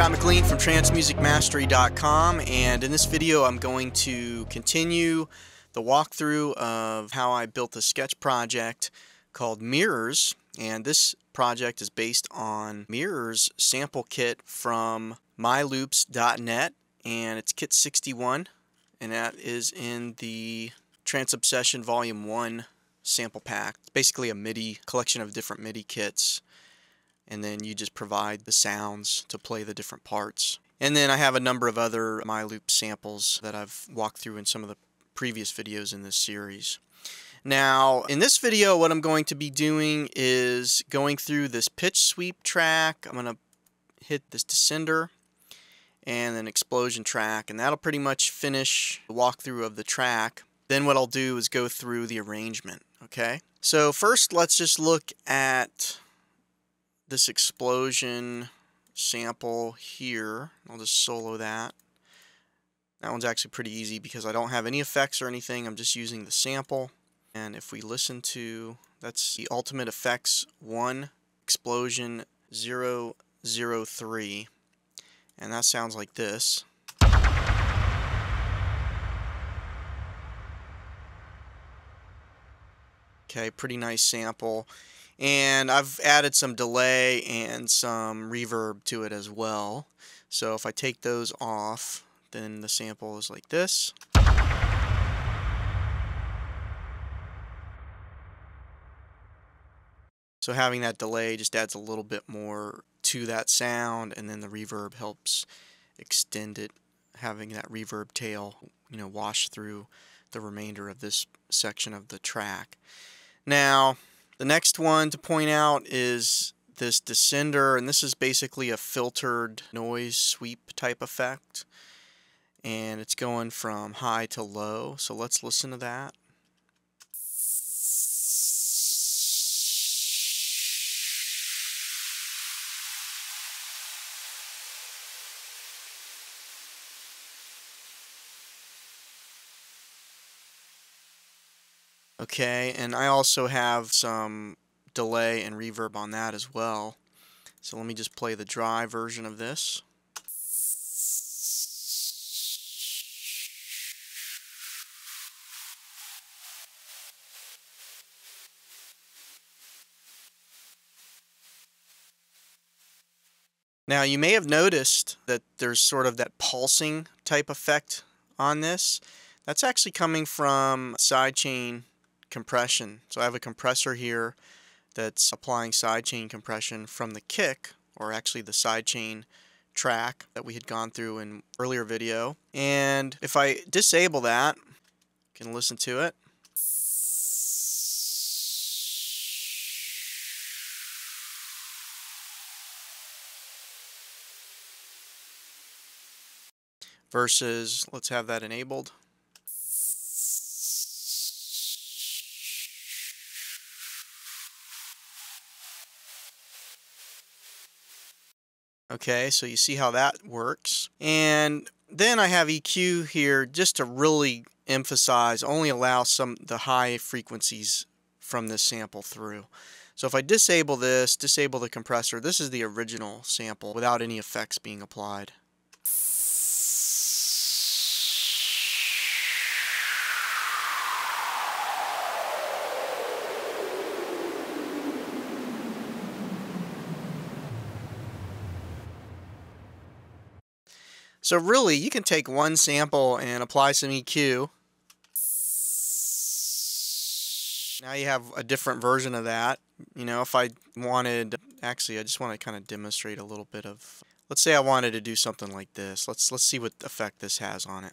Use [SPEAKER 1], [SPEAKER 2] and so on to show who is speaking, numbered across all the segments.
[SPEAKER 1] Scott McLean from TranceMusicMastery.com, and in this video I'm going to continue the walkthrough of how I built a sketch project called Mirrors, and this project is based on Mirrors sample kit from myloops.net, and it's kit 61, and that is in the Trance Obsession Volume 1 sample pack. It's basically a MIDI collection of different MIDI kits, and then you just provide the sounds to play the different parts. And then I have a number of other MyLoop samples that I've walked through in some of the previous videos in this series. Now, in this video, what I'm going to be doing is going through this pitch sweep track. I'm going to hit this descender and then explosion track, and that'll pretty much finish the walkthrough of the track. Then what I'll do is go through the arrangement, okay? So first, let's just look at this explosion sample here. I'll just solo that. That one's actually pretty easy because I don't have any effects or anything. I'm just using the sample. And if we listen to, that's the Ultimate Effects 1 Explosion 003. And that sounds like this. Okay, pretty nice sample. And I've added some delay and some reverb to it as well. So if I take those off, then the sample is like this. So having that delay just adds a little bit more to that sound, and then the reverb helps extend it, having that reverb tail, wash through the remainder of this section of the track. Now, the next one to point out is this descender, and this is basically a filtered noise sweep type effect, and it's going from high to low. So let's listen to that. Okay, and I also have some delay and reverb on that as well. So let me just play the dry version of this. Now you may have noticed that there's sort of that pulsing type effect on this. That's actually coming from Sidechain Compression. So I have a compressor here that's applying sidechain compression from the kick, or actually the sidechain track that we had gone through in earlier video. And if I disable that, you can listen to it. Versus, let's have that enabled. Okay, so you see how that works. And then I have EQ here just to really emphasize, only allow the high frequencies from this sample through. So if I disable this, disable the compressor, this is the original sample without any effects being applied. So really, you can take one sample and apply some EQ. Now you have a different version of that. If I wanted, actually I just want to kind of demonstrate a little bit of, let's say I wanted to do something like this. Let's see what effect this has on it.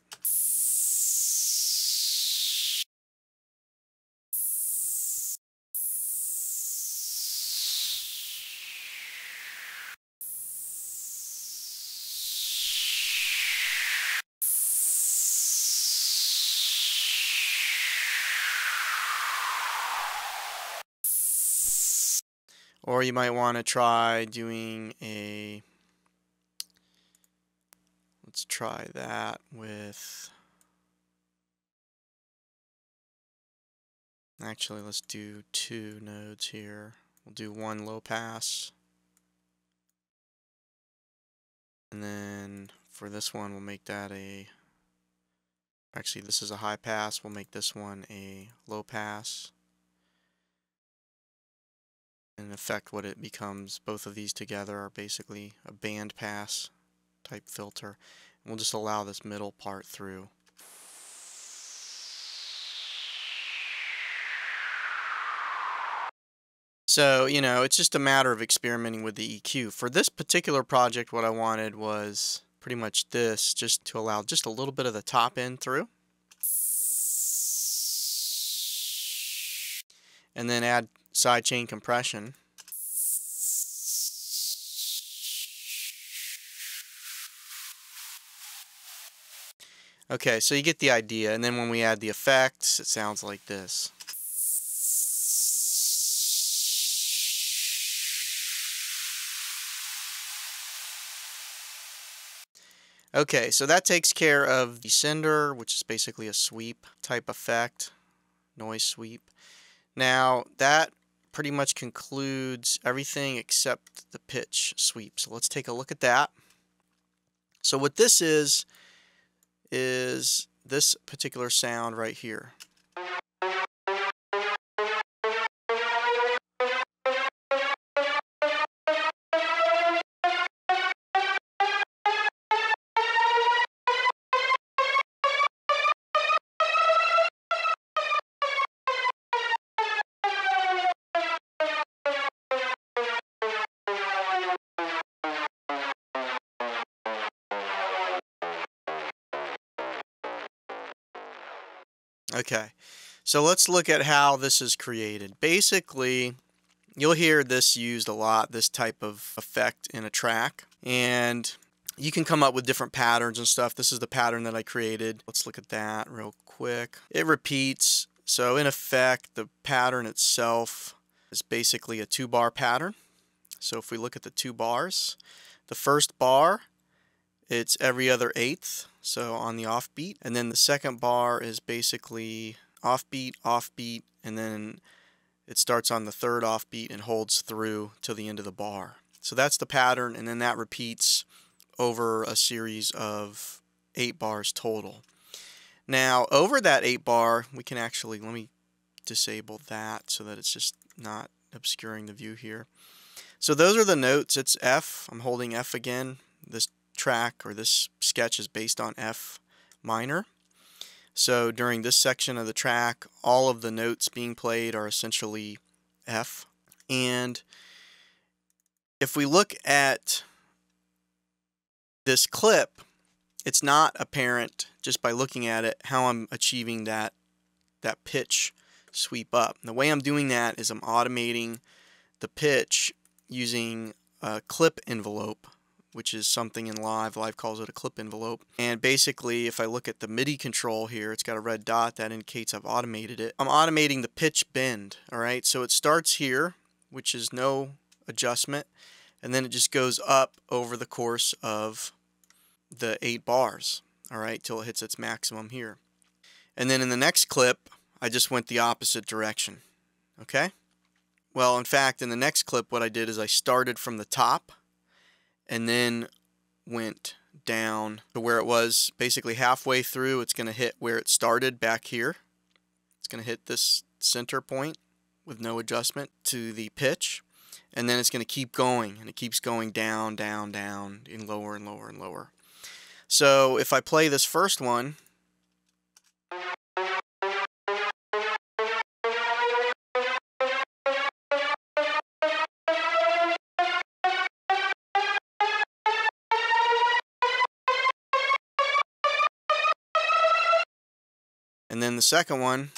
[SPEAKER 1] Or you might want to try doing let's try that with, actually let's do 2 nodes here. We'll do one low pass And then for this one, we'll make that a, actually this is a high pass, we'll make this one a low pass. In effect, what it becomes, both of these together are basically a band pass type filter. And we'll just allow this middle part through. So, you know, it's just a matter of experimenting with the EQ. For this particular project, what I wanted was pretty much this, just to allow just a little bit of the top end through. And then add sidechain compression. Okay, so you get the idea, and then when we add the effects, it sounds like this. Okay, so that takes care of the sender, which is basically a sweep type effect, noise sweep. Now, that pretty much concludes everything except the pitch sweep. So let's take a look at that. So what this is this particular sound right here. Okay, so let's look at how this is created. Basically, you'll hear this used a lot, this type of effect in a track, and you can come up with different patterns and stuff. This is the pattern that I created. Let's look at that real quick. It repeats, so in effect, the pattern itself is basically a 2-bar pattern. So if we look at the 2 bars, the first bar, it's every other eighth, so on the offbeat, and then the second bar is basically offbeat, offbeat, and then it starts on the third offbeat and holds through till the end of the bar. So that's the pattern, and then that repeats over a series of 8 bars total. Now, over that 8 bar, we can actually, let me disable that so that it's just not obscuring the view here. So those are the notes. It's F. I'm holding F again. This track or this sketch is based on F minor. So during this section of the track, all of the notes being played are essentially F. And if we look at this clip, it's not apparent just by looking at it how I'm achieving that pitch sweep up. And the way I'm doing that is I'm automating the pitch using a clip envelope, which is something in Live. Live calls it a clip envelope. And basically, if I look at the MIDI control here, it's got a red dot that indicates I've automated it. I'm automating the pitch bend, all right? So it starts here, which is no adjustment, and then it just goes up over the course of the 8 bars, all right, till it hits its maximum here. And then in the next clip, I just went the opposite direction, okay? Well, in fact, in the next clip, what I did is I started from the top, and then went down to where it was basically halfway through. It's going to hit where it started back here. It's going to hit this center point with no adjustment to the pitch, and then it's going to keep going, and it keeps going down, down, down, in lower and lower and lower. So if I play this first one, and then the second one,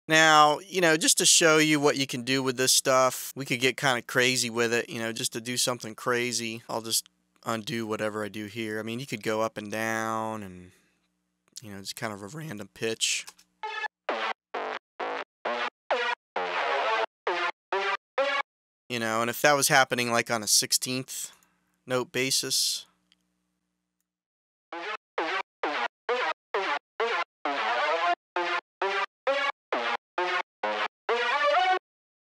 [SPEAKER 1] now, you know, just to show you what you can do with this stuff, we could get kind of crazy with it, you know, just to do something crazy. I'll just undo whatever I do here. I mean, you could go up and down and, you know, it's kind of a random pitch. You know, and if that was happening like on a 16th note basis,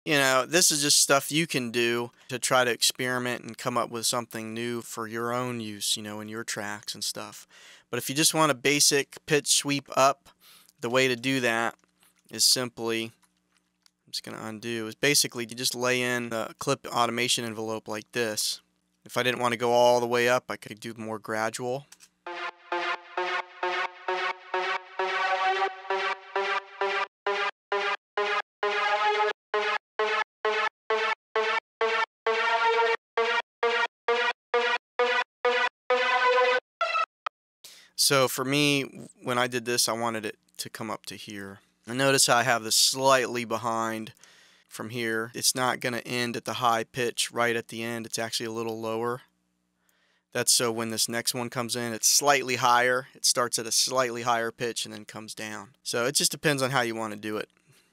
[SPEAKER 1] You know, this is just stuff you can do to try to experiment and come up with something new for your own use, you know, in your tracks and stuff. But if you just want a basic pitch sweep up, the way to do that is simply, I'm just going to undo, is basically you just lay in a clip automation envelope like this. If I didn't want to go all the way up, I could do more gradual. So for me, when I did this, I wanted it to come up to here. And notice how I have this slightly behind from here. It's not going to end at the high pitch right at the end. It's actually a little lower. That's so when this next one comes in, it's slightly higher. It starts at a slightly higher pitch and then comes down. So it just depends on how you want to do it.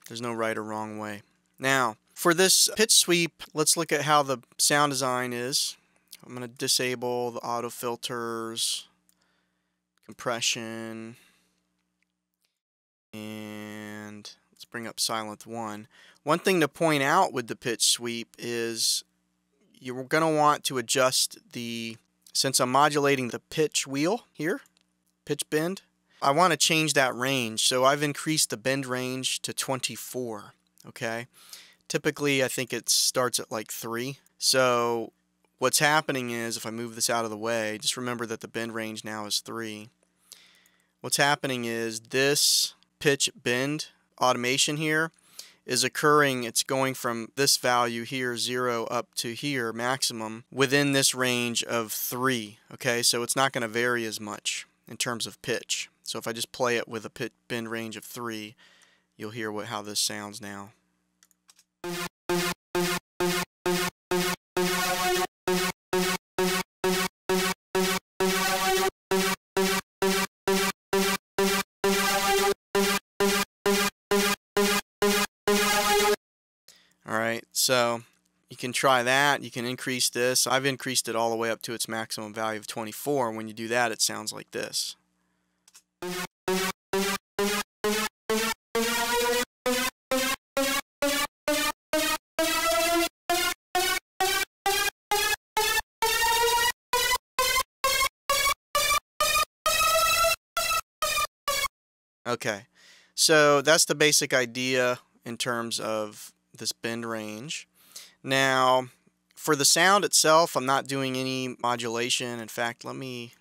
[SPEAKER 1] There's no right or wrong way. Now, for this pitch sweep, let's look at how the sound design is. I'm going to disable the auto filters, compression, and let's bring up Sylenth1. One thing to point out with the pitch sweep is you're going to want to adjust the, since I'm modulating the pitch wheel here, pitch bend, I want to change that range. So I've increased the bend range to 24, okay? Typically I think it starts at like 3. So what's happening is, if I move this out of the way, just remember that the bend range now is 3. What's happening is this pitch bend automation here is occurring, it's going from this value here, 0, up to here, maximum, within this range of 3. Okay, so it's not going to vary as much in terms of pitch. So if I just play it with a pitch bend range of 3, you'll hear how this sounds now. Alright, so you can try that. You can increase this. I've increased it all the way up to its maximum value of 24. When you do that, it sounds like this. Okay, so that's the basic idea in terms of this bend range. Now, for the sound itself, I'm not doing any modulation. In fact, let me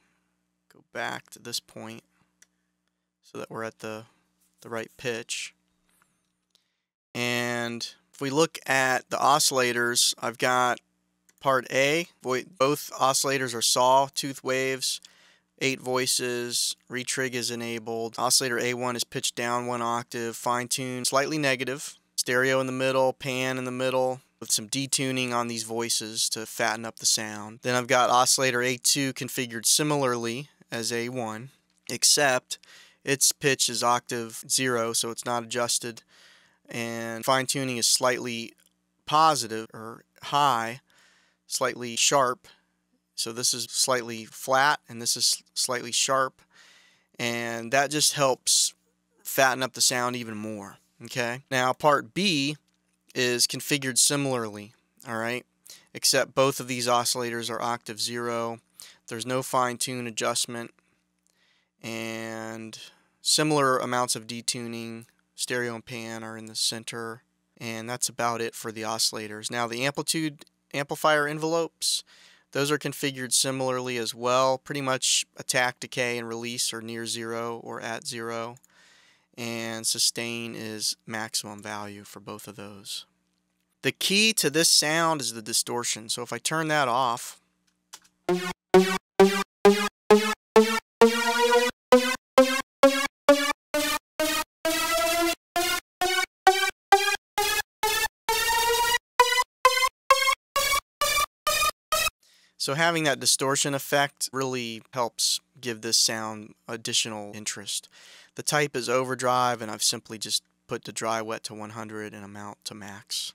[SPEAKER 1] go back to this point so that we're at the right pitch. And if we look at the oscillators, I've got part A. Both oscillators are sawtooth waves, 8 voices, retrig is enabled. Oscillator A1 is pitched down 1 octave, fine-tuned, slightly negative. Stereo in the middle, pan in the middle, with some detuning on these voices to fatten up the sound. Then I've got oscillator A2 configured similarly as A1, except its pitch is octave 0, so it's not adjusted, and fine-tuning is slightly positive or high, slightly sharp. So this is slightly flat and this is slightly sharp, and that just helps fatten up the sound even more. Okay, now part B is configured similarly, alright, except both of these oscillators are octave 0. There's no fine-tune adjustment, and similar amounts of detuning. Stereo and pan are in the center, and that's about it for the oscillators. Now the Amplitude amplifier envelopes, those are configured similarly as well. Pretty much attack, decay, and release are near 0 or at 0. And sustain is maximum value for both of those. The key to this sound is the distortion. So if I turn that off, so having that distortion effect really helps give this sound additional interest. The type is overdrive, and I've simply just put the dry wet to 100 and amount to max.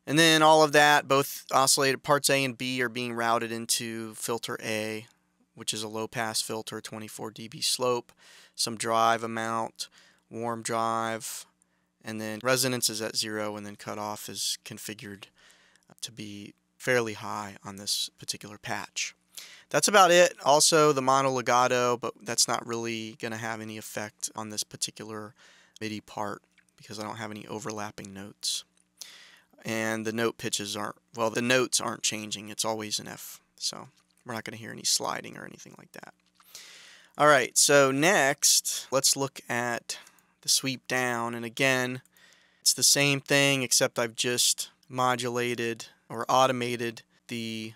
[SPEAKER 1] And then all of that, both oscillator parts A and B are being routed into filter A, which is a low pass filter, 24 dB slope, some drive amount, warm drive, and then resonance is at 0, and then cutoff is configured to be fairly high on this particular patch. That's about it. Also the mono legato, but that's not really going to have any effect on this particular MIDI part because I don't have any overlapping notes. And the note pitches aren't, well, the notes aren't changing. It's always an F. So we're not going to hear any sliding or anything like that. Alright, so next, let's look at the sweep down. And again, it's the same thing except I've just modulated or automated the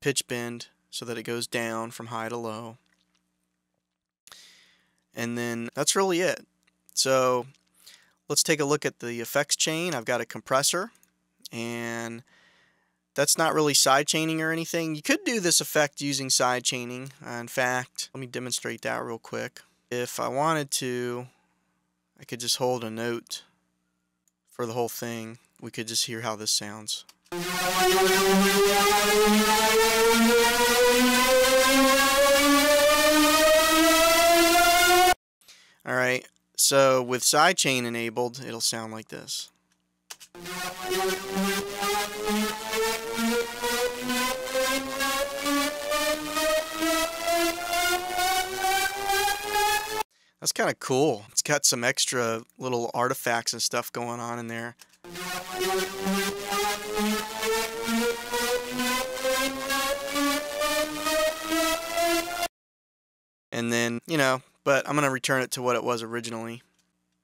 [SPEAKER 1] pitch bend so that it goes down from high to low. And then that's really it. So let's take a look at the effects chain. I've got a compressor, and that's not really side chaining or anything. You could do this effect using side chaining. In fact, let me demonstrate that real quick. If I wanted to, I could just hold a note for the whole thing. We could just hear how this sounds. Alright, so with sidechain enabled, it'll sound like this. That's kind of cool. It's got some extra little artifacts and stuff going on in there. And then, but I'm going to return it to what it was originally.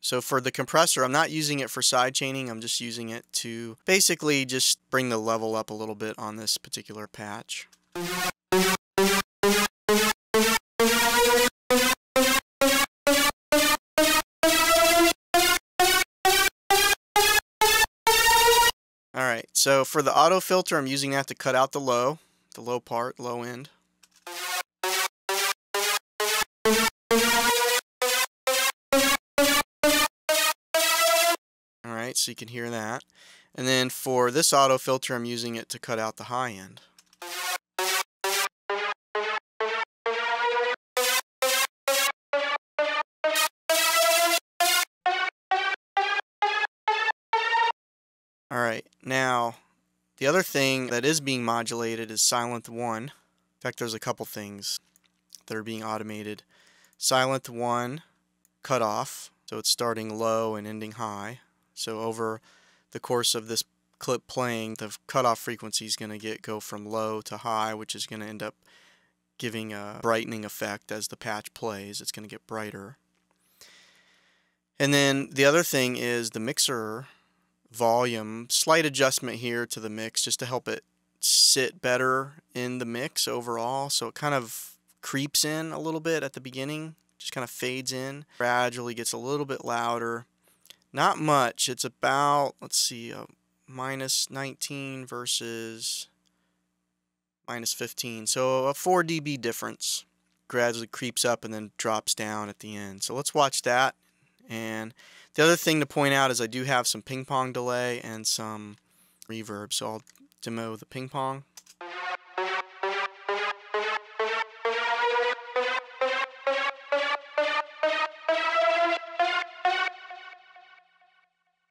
[SPEAKER 1] So for the compressor, I'm not using it for side chaining. I'm just using it to basically just bring the level up a little bit on this particular patch. Alright, so for the auto filter, I'm using that to cut out the low part, low end. Alright, so you can hear that. And then for this auto filter, I'm using it to cut out the high end. Alright, now the other thing that is being modulated is Sylenth1. In fact, there's a couple things that are being automated. Sylenth1 Cutoff, so it's starting low and ending high. So over the course of this clip playing, the cutoff frequency is going to go from low to high, which is going to end up giving a brightening effect as the patch plays. It's going to get brighter. And then the other thing is the mixer volume. Slight adjustment here to the mix just to help it sit better in the mix overall. So it kind of creeps in a little bit at the beginning, just kind of fades in, gradually gets a little bit louder. Not much. It's about, let's see, minus 19 versus minus 15. So a 4 dB difference. Gradually creeps up and then drops down at the end. So let's watch that. And the other thing to point out is I do have some ping-pong delay and some reverb. So I'll demo the ping-pong.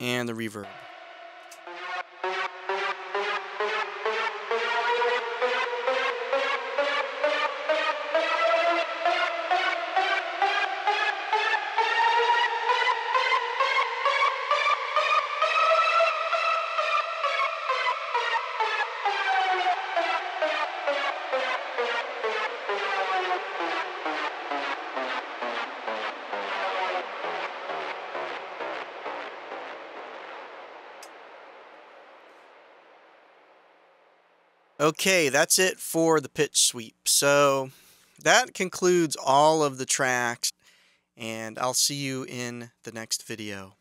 [SPEAKER 1] And the reverb. Okay, that's it for the pitch sweep. So that concludes all of the tracks, and I'll see you in the next video.